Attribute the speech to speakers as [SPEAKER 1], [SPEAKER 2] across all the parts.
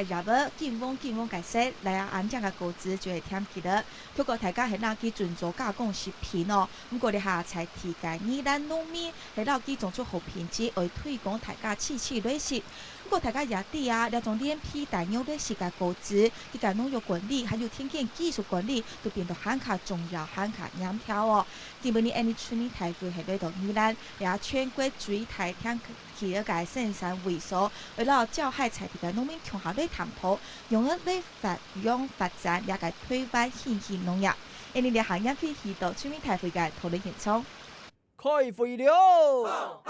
[SPEAKER 1] 个热要见风个说，来啊安这个果子就会添起了。不过大家系呾去准做加工食品哦，不过你下才提介宜兰农民系呾去种出好品质，为推广大家试试类食。不过大家也知啊，那种脸皮大牛的世界果子，这个农业管理还有天然技术管理都变得很卡重要、很卡严条哦。今晡日安尼村民大会系来到宜兰，也全国最大听起一个生产会所，为了教害在地嘅农民共下来探讨，用一类发展也个推翻现行农业。安尼两行一批去到村民大会嘅讨论现场。
[SPEAKER 2] 开会了！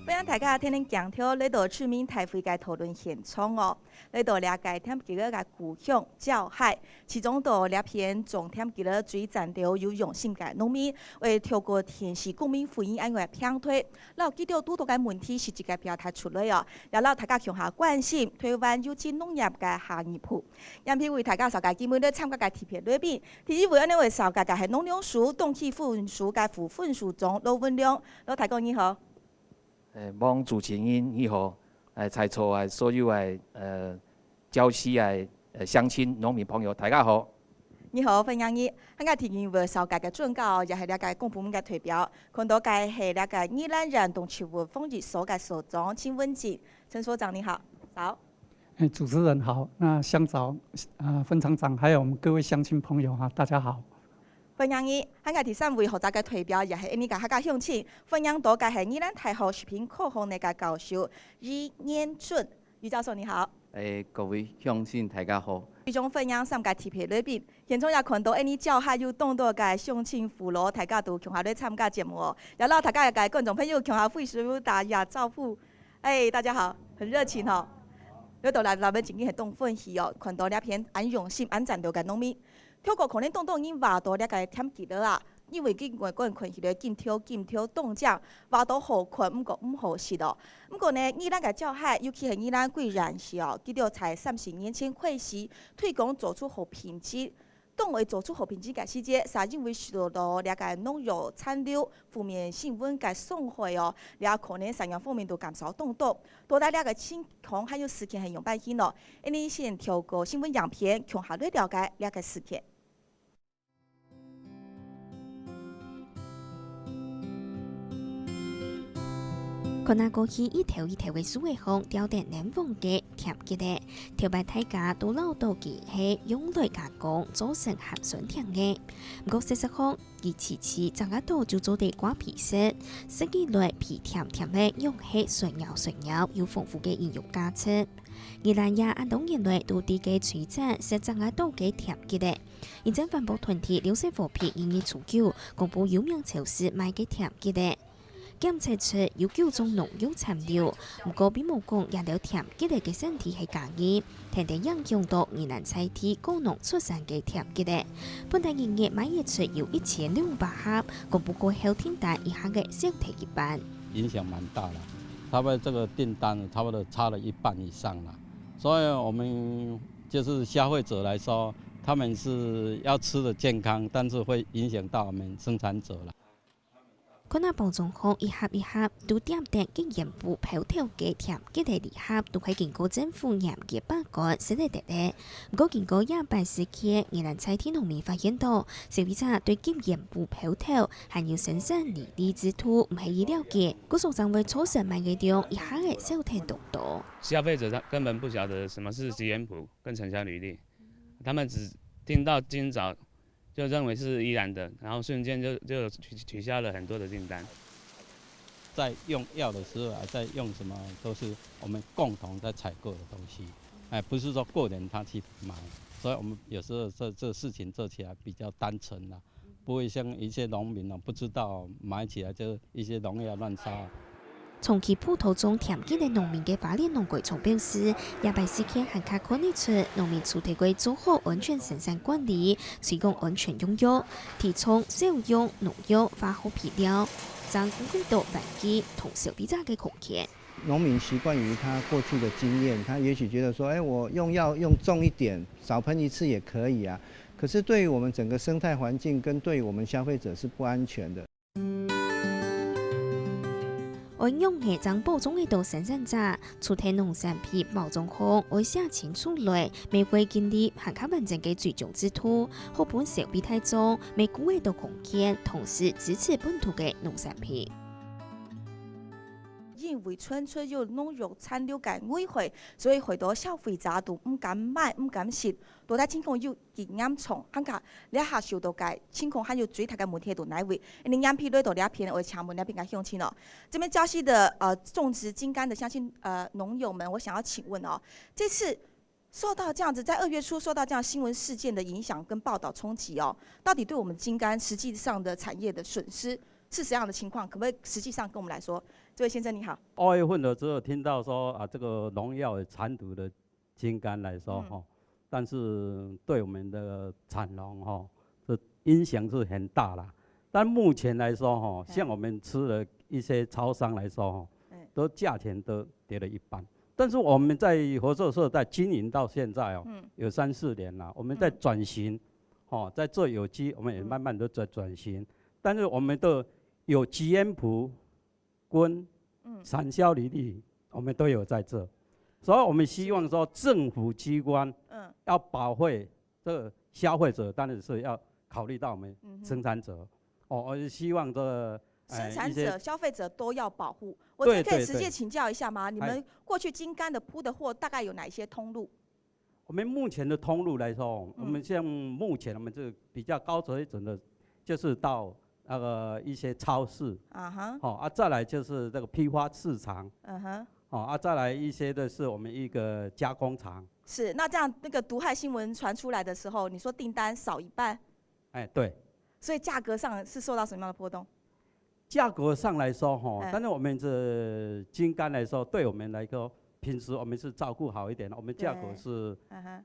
[SPEAKER 1] 欢迎大家听听讲条来到村民大会嘅讨论现场哦，来到了解添几个嘅故乡教害，其中到两篇重添几个最战斗有用心嘅农民，为透过电视公民回应安个偏推，然后几条多嘅问题是一个表达出来哦，也让大家向下关心台湾有机农业嘅行业谱。杨片为大家绍介基本咧参加嘅特别来宾，第一位安尼为绍介嘅系农粮署冬季分署嘅副分署长罗文亮，罗大哥你好。
[SPEAKER 3] 帮主持人你好，在座所有礁溪乡亲农民朋友，大家好。
[SPEAKER 1] 你好，欢迎你。咱个提前为绍介嘅准告，也系了解公部门嘅代表，看到嘅系了解宜兰人动植物风雨所嘅所长陈文吉，陈所长你好，早。
[SPEAKER 4] 主持人好，那乡长、分厂长还有我们各位乡亲朋友哈，大家好。
[SPEAKER 1] 欢迎你，咱个第三位负责嘅代表，也系呢个客家乡亲，欢迎到嘅系宜兰大学食品科学嘅个教授于念春，于教授你好。
[SPEAKER 5] 各位乡亲大家好。
[SPEAKER 1] 其中欢迎三个特别来宾，现场也看到呢教下有众多嘅乡亲父老，大家都共下来参加节目哦，也让大家嘅观众朋友共下挥手打下招呼。大家好，很热情哦。来到咱们今天系东分析哦，看到两片安用心、安战斗嘅农民。透过可能动动因挖到了个添记了啊，因为经外国人看起来紧挑动将，挖到好困，毋过毋好食咯。毋过呢，宜兰个教害，尤其是宜兰贵人士哦，记得才30年前开始推广做出好品质。当为做出好品质嘅时节，是因为受到了个农药残留、负面新闻嘅损害哦，了可能产业方面都减少动多，多大了个情况还有事件系用办起咯。你先透过新闻样片，向下来了解了个事件。
[SPEAKER 6] 可那过去一条的苏维红吊电南风嘅甜嘅咧，条白大家都老到嘅系用来加工做成咸酸甜嘅。不过事实上，佢次增加到就做地瓜皮色，食起来皮甜嘅，用起顺咬，有丰富嘅营养价值。宜兰也按当年来都啲嘅水产是增加到嘅甜嘅咧。现在环保团体刘氏火皮营业处久，公布有名超市卖嘅甜嘅咧。检测出有9种农药残留，不过并冇讲也了甜嘅嚟嘅身体系假嘅，天天影响到宜兰菜地果农出产嘅甜嘅咧。本地营业卖一出有1600盒，公布过后订单以下嘅身体一半，
[SPEAKER 7] 影响蛮大的。他们这个订单差不多差了1半以上了，所以我们就是消费者来说，他们是要吃的健康，但是会影响到我们生产者了。
[SPEAKER 6] 可那包装盒一盒都点定經驗部泡條嘅甜嘅第2盒都係經過政府嚴嘅把關先嚟得咧。不過經過100時期，宜蘭菜天農民發現到消費者對經驗部泡條含有生產力之土唔係意料嘅，嗰所長為初時買嘅量一下嘅少聽多多。
[SPEAKER 8] 消費者他根本不曉得什麼是經驗部跟成效履歷，他們只聽到今早就認為是宜蘭的，然後瞬間就取消了很多的訂單。
[SPEAKER 7] 在用藥的時候，在用什麼都是我們共同在採購的東西，不是說個人他去買，所以我們有時候這事情做起來比較單純啦，不會像一些農民不知道買起來就一些農藥亂殺。
[SPEAKER 6] 從其葡萄種甜嘅嘅農民嘅花蓮農櫃從表示，100時期還卡看得出農民處理過做好安全生產管理，推廣安全用藥，提倡少用農藥化學肥料。增五个度环境同消费者嘅空间。
[SPEAKER 9] 农民习惯于他过去的经验，他也许觉得说，我用药用重一点，少喷一次也可以啊。可是对于我们整个生态环境跟对于我们消费者是不安全的。
[SPEAKER 6] 我用係將包裝嘅到生產者，出體農產品包裝後，我寫清楚來，玫瑰建立限卡文件嘅最終之途，好本消費大眾玫瑰嘅到空間，同時支持本土嘅農產品。
[SPEAKER 1] 因為傳出有農藥殘留嘅危害，所以許多消費者都唔敢買、唔敢食。到底情況有幾嚴重？肯價你下受到嘅情況還有最大嘅問題到哪位？你眼皮裏頭兩片我搶門兩片嘅鄉親哦。這邊礁溪的種植金柑的鄉親農友們，我想要請問哦，這次受到這樣子在2月初受到這樣新聞事件的影響跟報道衝擊哦，到底對我們金柑實際上的產業的損失是什麼樣的情況？可不可以實際上跟我們來說？這位先生你好。
[SPEAKER 7] 2月份的時候聽到說這個農藥殘毒的金柑來說但是對我們的產農這影響是很大啦。但目前來說像我們吃了一些超商來說都價錢都跌了一半。但是我們在合作社在經營到現在有3、4年了，我們在轉型在做有機，我們也慢慢都在轉型。但是我們的有GM譜跟產銷履歷，我們都有在做，所以我們希望說政府機關要保衛這個消費者，當然是要考慮到我們生產者。我希望
[SPEAKER 1] 生產者、消費者都要保護。我這可以直接請教一下嗎？你們過去金柑的鋪的貨大概有哪些通路？
[SPEAKER 7] 我們目前的通路來說，我們像目前我們這比較高水準的，就是到一些超市，再來就是這個批發市場，再來一些的是我們一個加工廠。
[SPEAKER 1] 是，那這樣那個毒害新聞傳出來的時候，你說訂單少一半？
[SPEAKER 7] 對。
[SPEAKER 1] 所以價格上是受到什麼樣的波動？
[SPEAKER 7] 價格上來說，但是我們這金柑來說，對我們來說，平時我們是照顧好一點，我們價格是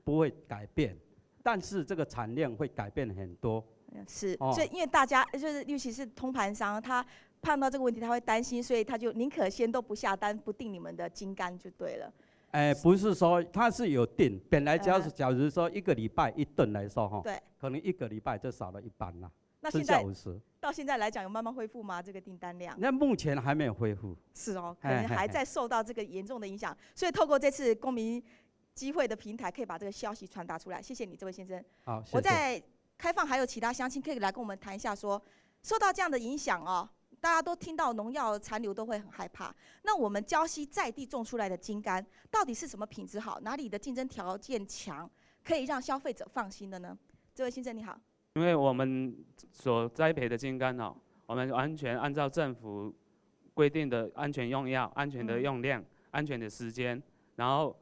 [SPEAKER 7] 不會改變，但是這個產量會改變很多。
[SPEAKER 1] 是，所以因為大家就是尤其是通盤商，他碰到這個問題，他會擔心，所以他就寧可先都不下單，不訂你們的金柑就對了。
[SPEAKER 7] 不是說他是有訂，本來假如說1個禮拜1噸來說，
[SPEAKER 1] 對，
[SPEAKER 7] 可能1個禮拜就少了一半啦。
[SPEAKER 1] 那現在到現在來講，有慢慢恢復嗎？這個訂單量？
[SPEAKER 7] 那目前還沒有恢復。
[SPEAKER 1] 是哦，可能還在受到這個嚴重的影響，所以透過這次公民機會的平台，可以把這個消息傳達出來。謝謝你，這位先生。
[SPEAKER 7] 好，謝謝。
[SPEAKER 1] 我在開放還有其他鄉親可以來跟我們談一下說，受到這樣的影響哦，大家都聽到農藥殘留都會很害怕。那我們礁溪在地種出來的金柑，到底是什麼品質好？哪裡的競爭條件強，可以讓消費者放心的呢？這位先生你好。
[SPEAKER 8] 因為我們所栽培的金柑我們完全按照政府規定的安全用藥、安全的用量、安全的時間，然後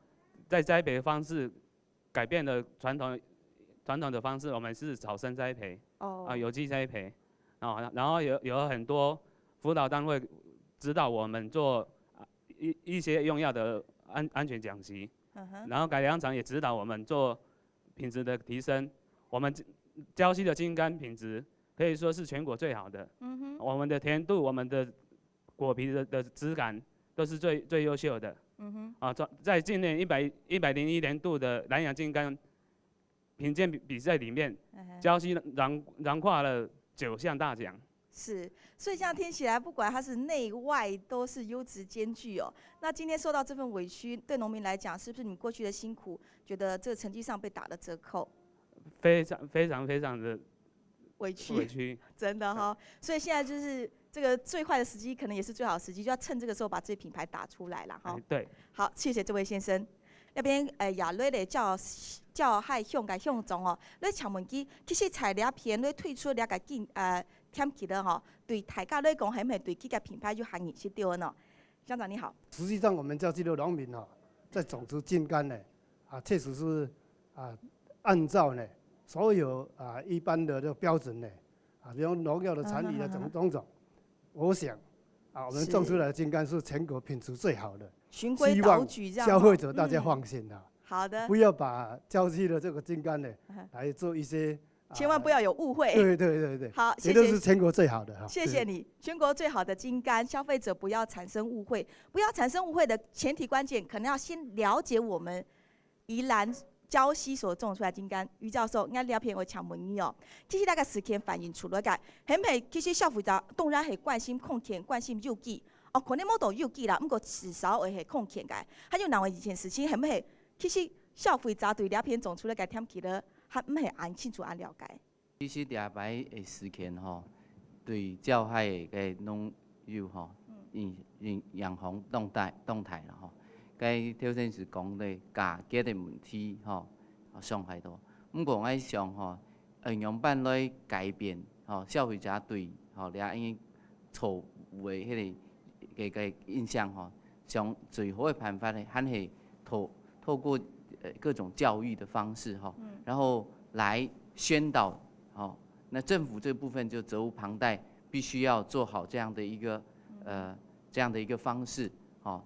[SPEAKER 8] 在栽培方式改變了傳統的方式，我們是草生栽培，有機栽培，然後有很多輔導單位指導我們做一些用藥的安全講習，然後改良廠也指導我們做品質的提升。我們礁溪的金柑品質可以說是全國最好的，我們的甜度、我們的果皮的質感都是最優秀的。在今年101年度的南洋金柑品鑑比賽裡面，礁溪囊括了9項大獎。
[SPEAKER 1] 是，所以這樣聽起來，不管它是內外，都是優質兼具哦。那今天受到這份委屈，對農民來講，是不是你過去的辛苦，覺得這個成績上被打了折扣？
[SPEAKER 8] 非常的委屈，
[SPEAKER 1] 真的哈。所以現在就是這個最壞的時機，可能也是最好的時機，就要趁這個時候把這品牌打出來了哈。
[SPEAKER 8] 對。
[SPEAKER 1] 好，謝謝這位先生。那邊亞瑞咧叫海鄉嘅鄉長哦，你請問佢其實材料片你推出了個添起的哈，對大家來講係唔係對這個品牌有含義是對的呢？鄉長你好。
[SPEAKER 10] 實際上，我們礁溪的農民在種植金柑呢，確實是按照呢所有一般的這個標準呢，比如農藥的殘留的種種，我想我們種出來的金柑是全國品質最好的。
[SPEAKER 1] 循規蹈矩，這樣
[SPEAKER 10] 消費者大家放心
[SPEAKER 1] 好的，
[SPEAKER 10] 不要把礁溪的這個金柑呢來做一些
[SPEAKER 1] 千万不要有误会。
[SPEAKER 10] 对对对对，
[SPEAKER 1] 好，谢
[SPEAKER 10] 绝对
[SPEAKER 1] 谢。
[SPEAKER 10] 是全国最好的哈。
[SPEAKER 1] 谢谢你，全国最好的金柑，消费者不要产生误会。不要产生误会的前提关键，可能要先了解我们宜兰礁溪所种出来的金柑。于教授，我了片我请问你哦，其实那个事件反映出来个，很係其实消费者当然係關心控權、關心誘記，哦，可能冇到誘記啦，不過至少會係控權嘅。還有另外一件事情，係唔係其實消費者對了片種出來個天氣咧，還唔係按清楚按了解。
[SPEAKER 5] 其实礼拜的事件吼，对照海嘅农友吼，洋行动态啦吼，该首先是讲咧价格的问题吼，伤害多。不过爱上吼，用办来改变吼消费者对吼了因错误的迄个印象吼，上最好的办法咧，还是透过各种教育的方式吼，然后来宣导。那政府这部分就责无旁贷，必须要做好这样的一个方式，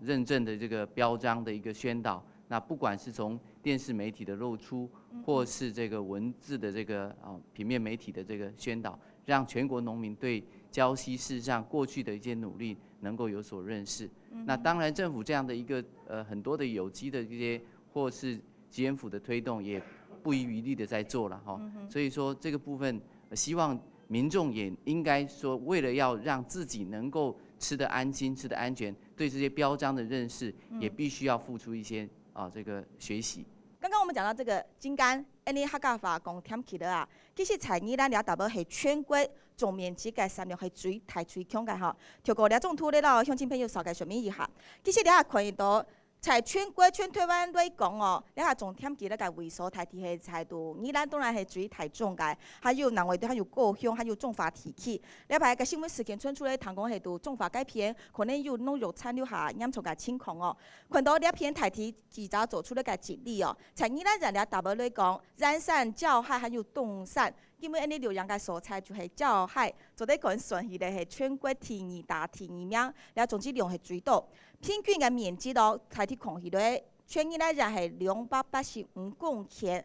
[SPEAKER 5] 认证的这个标章的一个宣导。那不管是从电视媒体的露出，或是这个文字的这个平面媒体的这个宣导，让全国农民对礁溪事实上过去的一些努力能够有所认识。那当然，政府这样的一个很多的有机的这些或是疾研府的推动也不遗余力的在做了哈。所以说这个部分。希望民众也应该说，为了要让自己能够吃得安心、吃得安全，对这些标章的认识，也必须要付出一些这个学习。
[SPEAKER 1] 刚刚我们讲到这个金柑，你客家话讲添起的啊，其实在宜兰了大部係全國總面積嘅3係最大最強嘅吼。透過了種土咧咯，鄉親朋友稍微說明一下，其實你也看到。在全國全台灣來講哦，你下重點記得個為所台地係在度，宜蘭當然係最台中嘅，還有南外都還有高雄，還有種法提起。你排個新聞事件傳出來，談講係度種法改編，可能有農藥殘留下嚴重嘅情況哦。看到呢片台地記者做出了個結論哦，在宜蘭人了大部來講，染sản、礁海還有凍產。因為呢流洋嘅蔬菜就係礁海，做得講順序咧係全國第二大、第二名，然後總之量係最多。平均嘅面積咯，台地空氣咧，全宜蘭人係285公頃，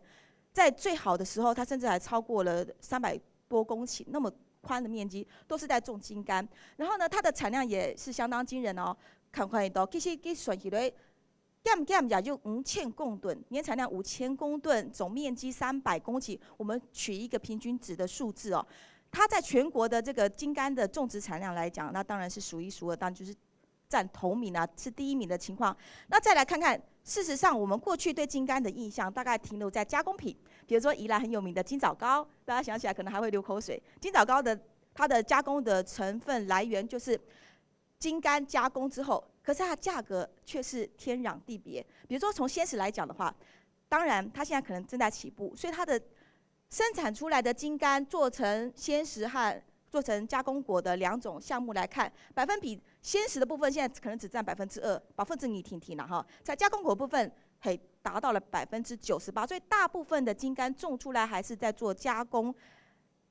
[SPEAKER 1] 在最好的時候，它甚至還超過了300多公頃，那麼寬的面積都是在種金柑。然後呢，它的產量也是相當驚人哦，看到其實佢順序咧。減也就5000公噸，年產量5000公噸，總面積300公頃。我們取一個平均值的數字哦，它在全國的這個金柑的種植產量來講，那當然是數一數二，當然就是佔頭名啊，是第一名的情況。那再來看看，事實上我們過去對金柑的印象大概停留在加工品，比如說宜蘭很有名的金棗糕，大家想起來可能還會流口水。金棗糕的它的加工的成分來源就是金柑加工之後。可是它的價格卻是天壤地別。比如說從鮮食來講的話，當然它現在可能正在起步，所以它的生產出來的金柑做成鮮食和做成加工果的兩種項目來看，百分比鮮食的部分現在可能只佔2%，2%停停了哈。在加工果部分，還達到了98%，所以大部分的金柑種出來還是在做加工，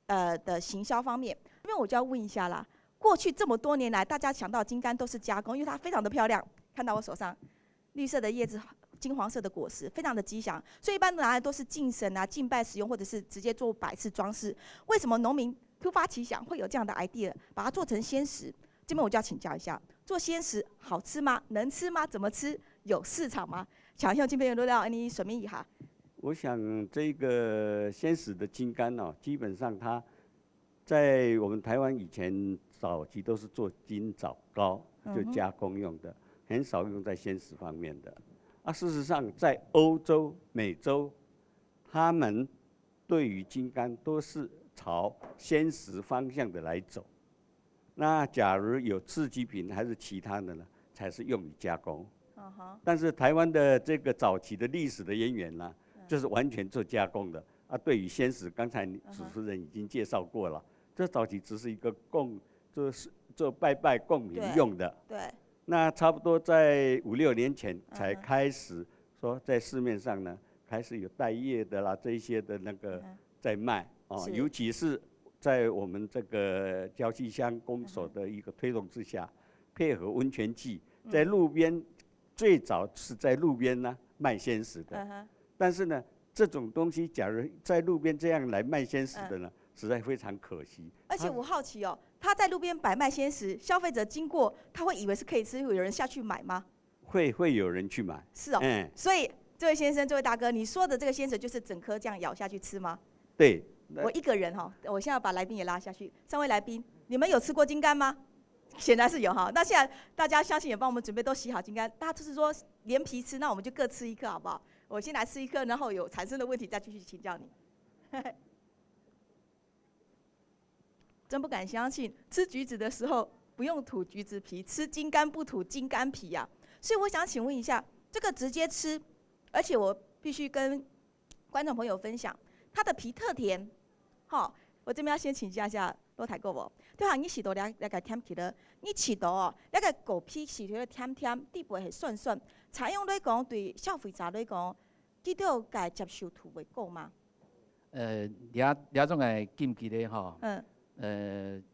[SPEAKER 1] 的行銷方面。因為我就要問一下啦。過去這麼多年來，大家想到金柑都是加工，因為它非常的漂亮。看到我手上綠色的葉子、金黃色的果實，非常的吉祥，所以一般拿來都是敬神啊、敬拜使用，或者是直接做擺飾裝飾。為什麼農民突發奇想會有這樣的 idea， 把它做成鮮食？這邊我就要請教一下，做鮮食好吃嗎？能吃嗎？怎麼吃？有市場嗎？想向金朋友都要你說明一下。
[SPEAKER 11] 我想這個鮮食的金柑哦，基本上它在我們台灣以前。早期都是做金棗糕，就加工用的，很少用在鮮食方面的。事實上，在歐洲、美洲，他們對於金柑都是朝鮮食方向的來走。那假如有次級品還是其他的呢，才是用於加工。但是台灣的這個早期的歷史的淵源呢，就是完全做加工的。對於鮮食，剛才主持人已經介紹過了，這早期只是一個做拜拜供品用的，
[SPEAKER 1] 對。
[SPEAKER 11] 那差不多在5、6年前才開始說在市面上呢，開始有帶葉的啦，這一些的那個在賣哦，尤其是在我們這個礁溪鄉公所的一個推動之下，配合溫泉季，在路邊最早是在路邊呢賣鮮食的，但是呢，这种东西，假如在路边这样来卖鲜食的呢，实在非常可惜。
[SPEAKER 1] 而且我好奇哦，他在路边摆卖鲜食，消费者经过，他会以为是可以吃，会有人下去买吗？
[SPEAKER 11] 会有人去买。
[SPEAKER 1] 是哦，所以这位先生、这位大哥，你说的这个鲜食就是整颗这样咬下去吃吗？
[SPEAKER 11] 对。
[SPEAKER 1] 我一个人哈，我现在要把来宾也拉下去。3位来宾，你们有吃过金柑吗？显然是有哈。那现在大家相信也帮我们准备都洗好金柑，大家就是说连皮吃，那我们就各吃一颗好不好？我先来吃一颗，然后有产生的问题再继续请教你。真不敢相信，吃橘子的时候不用吐橘子皮，吃金柑不吐金柑皮呀。所以我想请问一下，这个直接吃，而且我必须跟观众朋友分享，它的皮特甜。好，我这边要先请教一下罗太哥无，对哈，你饲到了个甜起了，你饲到哦，那个果皮饲到甜甜，底部系酸酸。采用来讲，对消费者来讲，记得该接受度会高吗？
[SPEAKER 3] 两种的禁忌咧吼，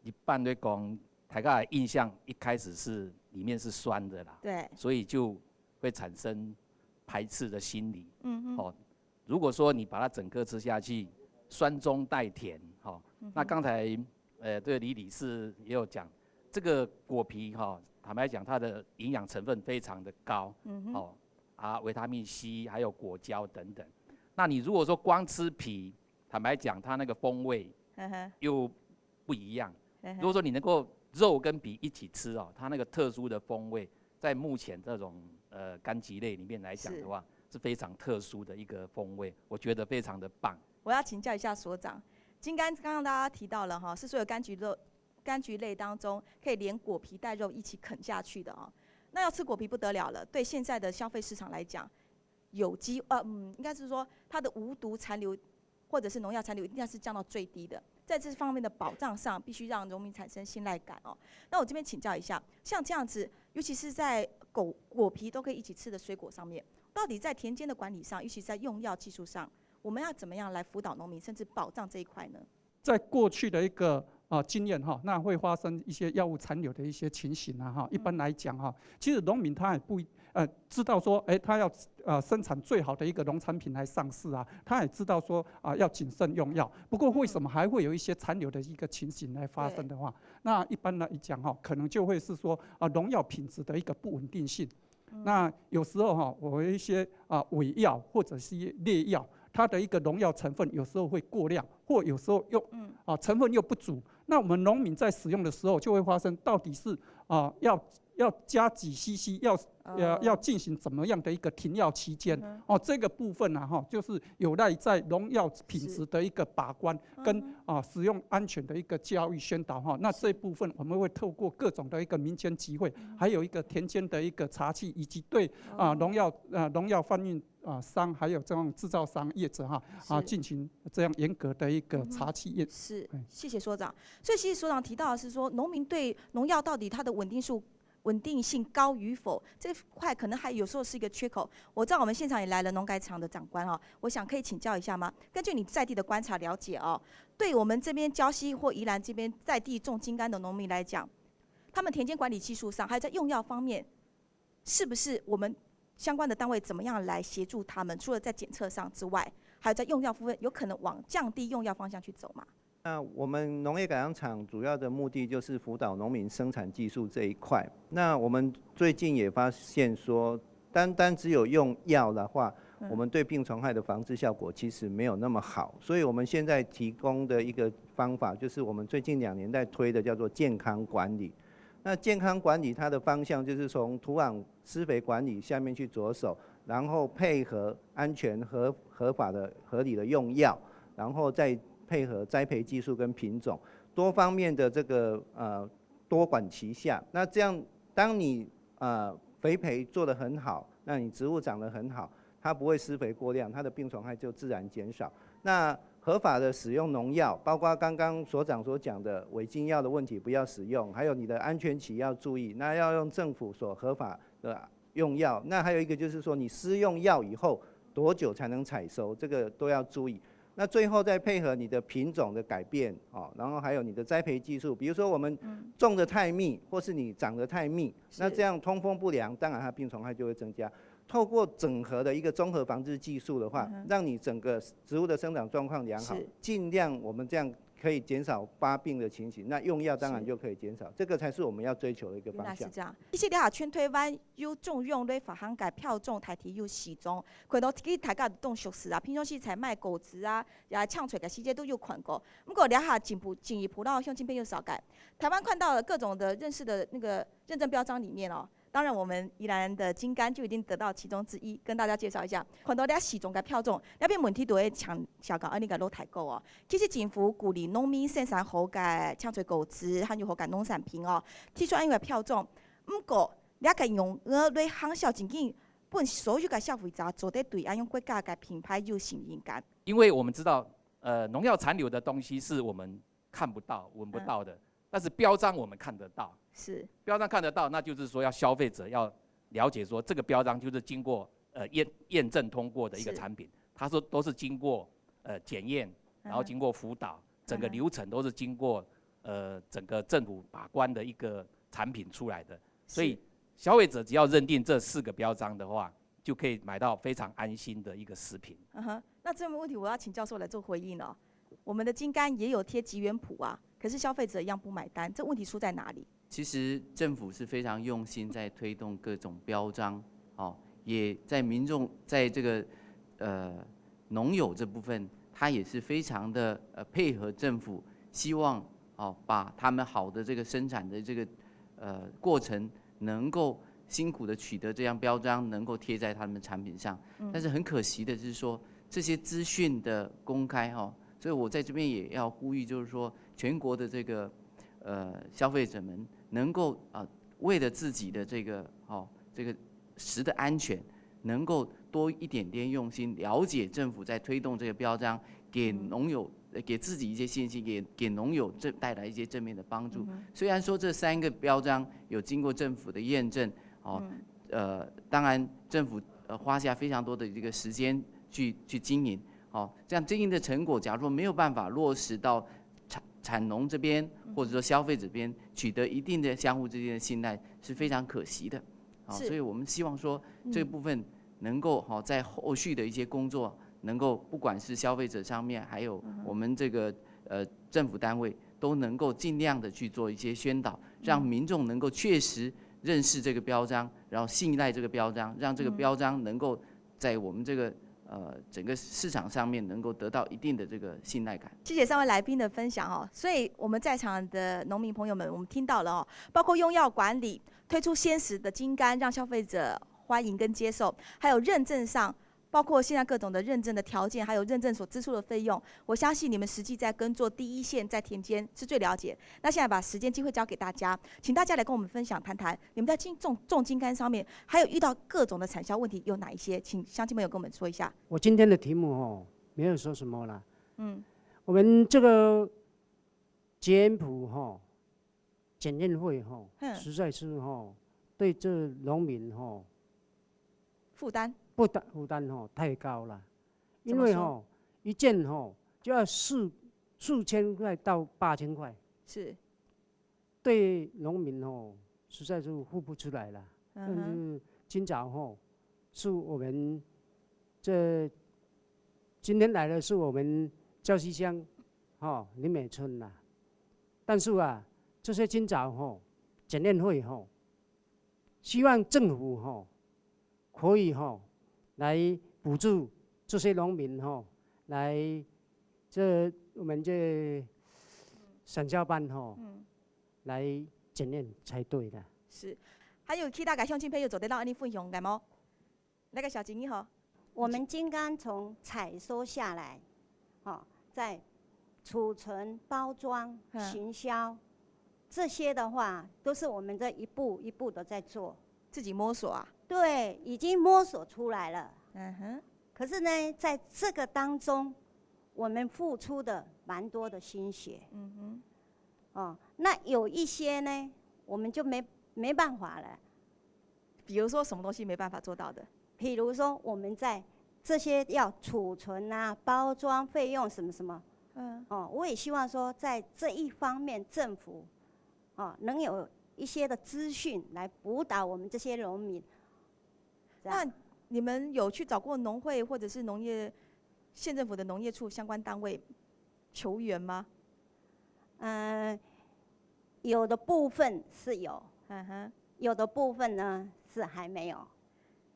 [SPEAKER 3] 一般来讲，大家的印象一开始是里面是酸的啦，
[SPEAKER 1] 对，
[SPEAKER 3] 所以就会产生排斥的心理。
[SPEAKER 1] 嗯
[SPEAKER 3] 哦，如果说你把它整颗吃下去，酸中带甜，那刚才对李理事也有讲，这个果皮坦白讲，它的营养成分非常的高，维他命 C 还有果胶等等。那你如果说光吃皮，坦白讲，它那个风味又不一样。如果说你能够肉跟皮一起吃它那个特殊的风味，在目前这种柑橘类里面来讲的话，是非常特殊的一个风味，我觉得非常的棒。
[SPEAKER 1] 我要请教一下所长，金柑刚刚大家提到了哈，是所有柑橘类当中可以连果皮带肉一起啃下去的啊。那要吃果皮不得了了，对现在的消费市场来讲，有机应该是说它的无毒残留或者是农药残留一定是降到最低的，在这方面的保障上，必须让农民产生信赖感哦。那我这边请教一下，像这样子，尤其是在果皮都可以一起吃的水果上面，到底在田间的管理上，尤其是在用药技术上，我们要怎么样来辅导农民，甚至保障这一块呢？
[SPEAKER 4] 在过去的一个经验那会发生一些药物残留的一些情形啊一般来讲其实农民他也不知道说他要生产最好的一个农产品来上市他也知道说要谨慎用药。不过为什么还会有一些残留的一个情形来发生的话，那一般来讲可能就会是说农药品质的一个不稳定性。那有时候我有一些伪药或者是劣药，它的一个农药成分有时候会过量，或有时候又成分又不足。那我们农民在使用的时候就会发生，到底是要加几 CC， 要进行怎么样的一个停药期间这个部分就是有赖在农药品质的一个把关跟使用安全的一个教育宣导那这部分我们会透过各种的一个民间集会，还有一个田间的一个查器，以及对农药贩运商还有这种制造商业者进行这样严格的一个查器验。
[SPEAKER 1] 是，谢谢所长。所以其实所长提到的是说，农民对农药到底它的稳定性高与否，这块可能还有时候是一个缺口。我知道我们现场也来了农改场的长官我想可以请教一下吗？根据你在地的观察了解对我们这边礁溪或宜兰这边在地种金柑的农民来讲，他们田间管理技术上，还有在用药方面，是不是我们相关的单位怎么样来协助他们？除了在检测上之外，还有在用药部分，有可能往降低用药方向去走吗？
[SPEAKER 9] 那我们农业改良场主要的目的就是辅导农民生产技术这一块。那我们最近也发现说，单只有用药的话，我们对病虫害的防治效果其实没有那么好。所以我们现在提供的一个方法，就是我们最近2年在推的叫做健康管理。那健康管理它的方向就是从土壤施肥管理下面去着手，然后配合安全合法的合理的用药，然后再配合栽培技术跟品种多方面的这个多管齐下。那这样，当你肥培做得很好，那你植物长得很好，它不会施肥过量，它的病虫害就自然减少。那合法的使用农药，包括刚刚所长所讲的违禁药的问题不要使用，还有你的安全期要注意，那要用政府所合法的用药。那还有一个就是说，你施用药以后多久才能采收，这个都要注意。那最后再配合你的品种的改变然后还有你的栽培技术，比如说我们种得太密，或是你长得太密，那这样通风不良，当然它病虫害就会增加。透过整合的一个综合防治技术的话，让你整个植物的生长状况良好，尽量我们这样可以减少发病的情形，那用药当然就可以减少，这个才是我们要追求的一个方向。
[SPEAKER 1] 原来是这样。其实了下全台湾有重用咧法行界票种台体有4种，看到去大家动熟识啊，平常时采卖果子啊，也抢出个细节都有看过。不过了下进一步到向这边有少改，台湾看到了各种的认识的那个认证标章里面哦。当然，我们宜兰的金柑就一定得到其中之一，跟大家介绍一下。看到了4种嘅票种，那边问题都会抢小港，你个攞提高哦。其实政府鼓励农民生产好嘅抢水果子，还有好嘅农产品哦，提出安样嘅票种。不过，你个用来行销真紧，本所有嘅消费者做得对，安用国家嘅品牌有信任感。
[SPEAKER 3] 因为我们知道，农药残留的东西是我们看不到、闻不到的，但是标章我们看得到。
[SPEAKER 1] 是
[SPEAKER 3] 标章看得到，那就是说要消费者要了解说这个标章就是经过验证通过的一个产品，它说都是经过检验，然后经过辅导，整个流程都是经过整个政府把关的一个产品出来的，所以消费者只要认定这4个标章的话，就可以买到非常安心的一个食品。
[SPEAKER 1] 那这个问题我要请教授来做回应了。我们的金柑也有贴吉原谱啊，可是消费者一样不买单，这问题出在哪里？
[SPEAKER 5] 其实政府是非常用心在推动各种标章，也在民众在这个农友这部分，他也是非常的配合政府，希望把他们好的这个生产的这个过程能够辛苦的取得这样标章，能够贴在他们的产品上。但是很可惜的是说，这些资讯的公开所以我在这边也要呼吁，就是说全国的这个消费者们能够为了自己的这个食的安全，能够多一点点用心，了解政府在推动这个标章，给农友给自己一些信心，给农友带来一些正面的帮助。虽然说这3个标章有经过政府的验证，当然政府花下非常多的这个时间去经营，这样经营的成果，假如说没有办法落实到产农这边或者说消费者这边取得一定的相互之间的信赖，是非常可惜的。所以我们希望说这部分能够在后续的一些工作，能够不管是消费者上面，还有我们这个政府单位，都能够尽量的去做一些宣导，让民众能够确实认识这个标章，然后信赖这个标章，让这个标章能够在我们这个整个市场上面能够得到一定的这个信赖感。
[SPEAKER 1] 谢谢3位来宾的分享所以我们在场的农民朋友们，我们听到了包括用药管理、推出鲜食的金柑，让消费者欢迎跟接受，还有认证上，包括现在各种的认证的条件，还有认证所支出的费用，我相信你们实际在耕作第一线，在田间是最了解。那现在把时间机会交给大家，请大家来跟我们分享谈谈，你们在种金柑上面，还有遇到各种的产销问题有哪一些？请乡亲朋友跟我们说一下。
[SPEAKER 12] 我今天的题目没有说什么啦，我们这个简谱检验会实在是对这农民
[SPEAKER 1] 负担
[SPEAKER 12] 太高了，因为一件就要4千块到8000块，
[SPEAKER 1] 是
[SPEAKER 12] 对农民实在是付不出来了。但是今早是我们今天来的是我们礁溪乡林美村啦，但是这些今早检验会希望政府可以来补助这些农民来我们这产销班来检验才对的。
[SPEAKER 1] 是，还有其他嘅乡亲朋友做得到安尼分享嘅吗？那个小金好。
[SPEAKER 13] 我们金柑从采收下来，在储存、包装、行销这些的话，都是我们这一步一步的在做，
[SPEAKER 1] 自己摸索啊。
[SPEAKER 13] 对，已经摸索出来了。可是呢，在这个当中，我们付出的蛮多的心血。那有一些呢，我们就没办法了。
[SPEAKER 1] 比如说什么东西没办法做到的？
[SPEAKER 13] 比如说我们在这些要储存啊、包装费用什么什么，我也希望说在这一方面政府，能有一些的资讯来辅导我们这些农民。
[SPEAKER 1] 那你们有去找过农会或者是农业县政府的农业处相关单位求援吗？
[SPEAKER 13] 有的部分是有，有的部分呢是还没有。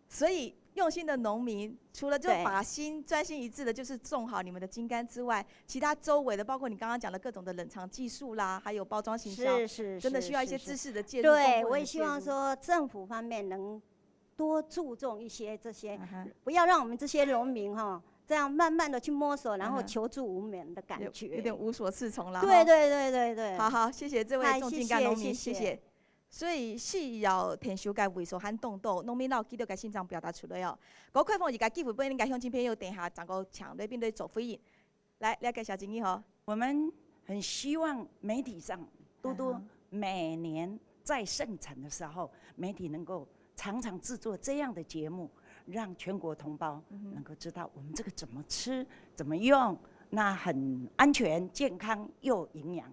[SPEAKER 1] 所以用心的农民，除了就把心专心一致的，就是种好你们的金柑之外，其他周围的，包括你刚刚讲的各种的冷藏技术啦，还有包装行销，真的需要一些知识的介入。
[SPEAKER 13] 对，我也希望说政府方面能多注重一些这些，不要让我们这些农民哈。这样慢慢的去摸索，然后求助无门的感觉，
[SPEAKER 1] 有点无所适从了。
[SPEAKER 13] 对。
[SPEAKER 1] 好，谢谢这位种金柑农民，谢谢。所以需要填修该卫生和动作，农民老记得该现场表达出来哦。我开放一个机会，俾你家乡亲朋友等下整个场内边对做回应。来，了解小经理哈。
[SPEAKER 14] 我们很希望媒体上多每年在盛产的时候，媒体能够常常制作这样的节目。让全国同胞能够知道我们这个怎么吃、怎么用，那很安全、健康又营养。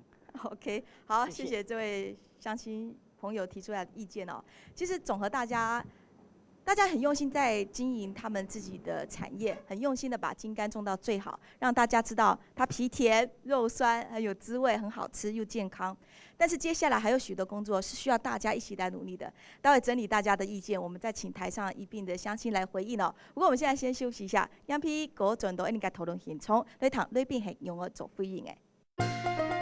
[SPEAKER 1] OK， 好，谢谢这位乡亲朋友提出来的意见哦。其实总和大家很用心在经营他们自己的产业，很用心的把金柑种到最好，让大家知道它皮甜、肉酸，很有滋味，很好吃又健康。但是接下来还有许多工作是需要大家一起来努力的。待会整理大家的意见，我们再请台上一并的乡亲来回应哦。不过我们现在先休息一下，杨批嗰陣度應該討論現場，呢邊係用我做回應嘅。